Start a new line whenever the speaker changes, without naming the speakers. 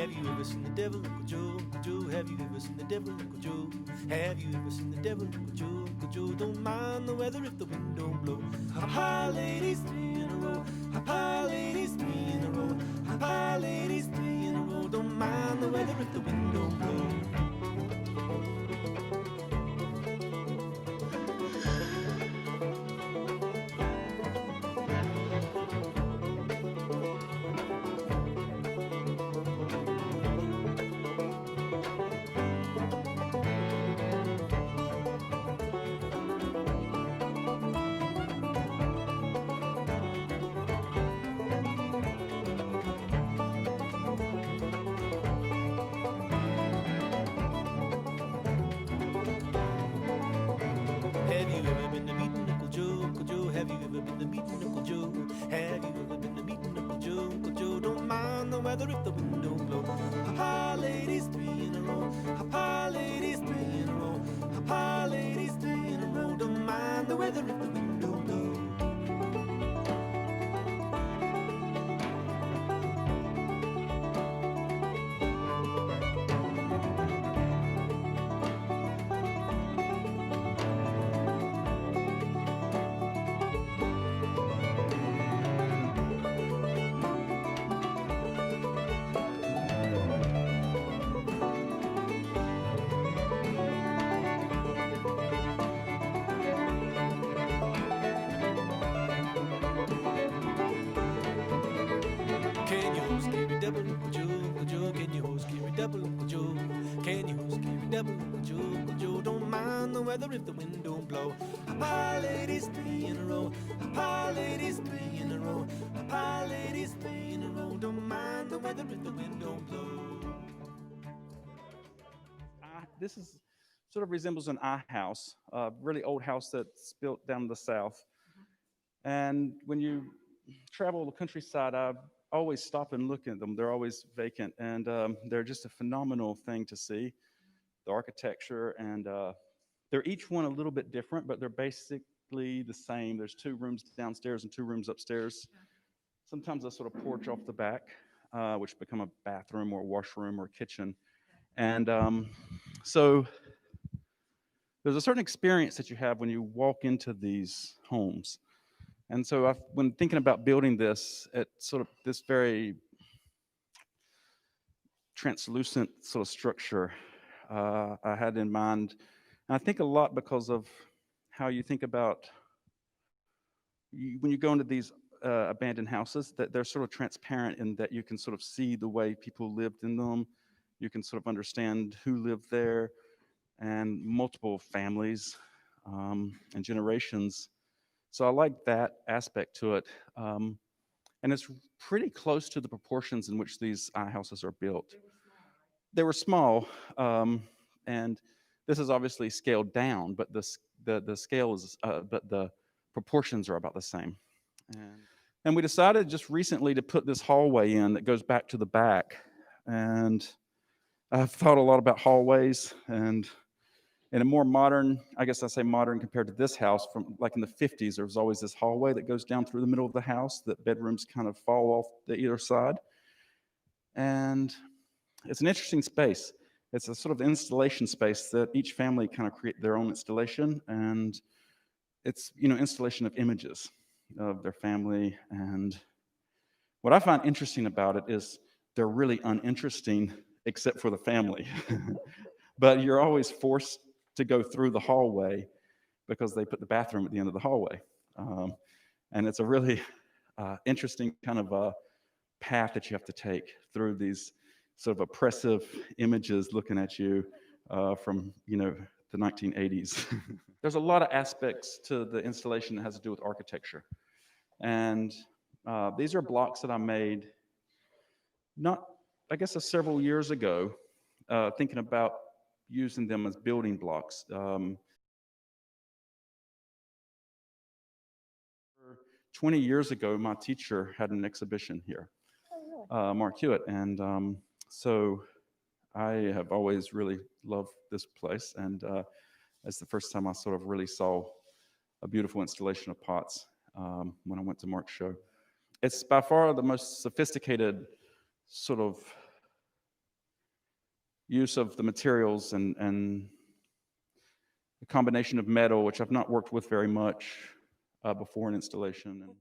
Have you ever seen the devil, Uncle Joe? Uncle Joe, have you ever seen the devil, Uncle Joe? Have you ever seen the devil, Uncle Joe? Uncle Joe, don't mind the weather if the wind don't blow. Hop high, ladies, three in a row. Hop high, ladies, three in a row. Hop high, ladies, three in a row. Don't mind the weather if the wind don't blow. Have you ever been to meeting Uncle Joe? Uncle Joe, have you ever been to meeting Uncle Joe? Have you ever been to meeting Uncle Joe? Uncle Joe, don't mind the weather if the wind don't blow. Hop high, ladies, three in a row. Hop high, ladies, three in a row. Hop high, ladies, three in a row. Don't mind the weather if the wind don't blow. Can you hold scary double, Uncle Joe? Uncle Joe, can you hold scary double, Uncle Joe? Can you hold scary double, Uncle Joe? Uncle Joe, don't mind the weather if the wind don't blow. Hop high, ladies, three in a row. Hop high, ladies, three in a row. Hop high, ladies, three in a row. Don't mind the weather if the wind don't blow.
This is sort of resembles an house, a really old house that's built down in the south. And when you travel the countryside, I always stop and look at them. They're always vacant, and they're just a phenomenal thing to see. The architecture, and they're each one a little bit different, but they're basically the same. There's two rooms downstairs and two rooms upstairs. Sometimes a sort of porch off the back, which become a bathroom or washroom or kitchen. And so there's a certain experience that you have when you walk into these homes. And so when thinking about building this, it's sort of this very translucent sort of structure I had in mind. And I think a lot because of how you think about when you go into these abandoned houses, that they're sort of transparent in that you can sort of see the way people lived in them. You can sort of understand who lived there, and multiple families and generations. So I like that aspect to it. And it's pretty close to the proportions in which these houses are built. They were small, and this is obviously scaled down, but the scale is, but the proportions are about the same. And we decided just recently to put this hallway in that goes back to the back. And I've thought a lot about hallways, and in a more modern, I guess I say modern compared to this house, from like in the 50s, there was always this hallway that goes down through the middle of the house that bedrooms kind of fall off the either side. And it's an interesting space. It's a sort of installation space that each family kind of create their own installation, and it's, installation of images of their family. And what I find interesting about it is they're really uninteresting except for the family. But you're always forced to go through the hallway because they put the bathroom at the end of the hallway. And it's a really interesting kind of a path that you have to take through these sort of oppressive images looking at you from, the 1980s. There's a lot of aspects to the installation that has to do with architecture. And these are blocks that I made several years ago, thinking about using them as building blocks. 20 years ago, my teacher had an exhibition here, Mark Hewitt, and so I have always really loved this place, and it's the first time I sort of really saw a beautiful installation of pots when I went to Mark's show. It's by far the most sophisticated sort of use of the materials and the combination of metal, which I've not worked with very much before in installation. And